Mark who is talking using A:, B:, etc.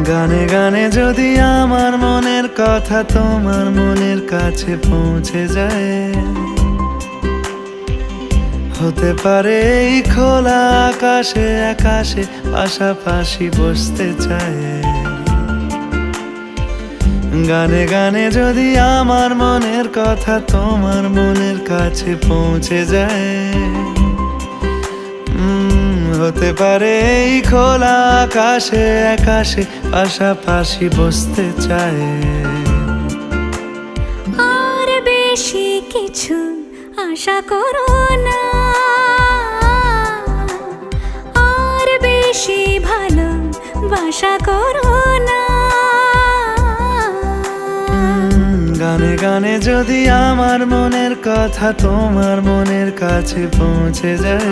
A: গানে গানে যদি আমার মনের কথা তোমার মনের কাছে পৌঁছে যায়, হতে পারে এই খোলা আকাশে আকাশে পাশাপাশি বসতে চায়। গানে গানে যদি আমার মনের কথা তোমার মনের কাছে পৌঁছে যায়, হতে পারে এই খোলা আকাশে আকাশে পাশাপাশি বসতে চায়।
B: আর বেশি কিছু আশা করো না, আর বেশি ভালোবাসা করো না।
A: গানে গানে যদি আমার মনের কথা তোমার মনের কাছে পৌঁছে যায়,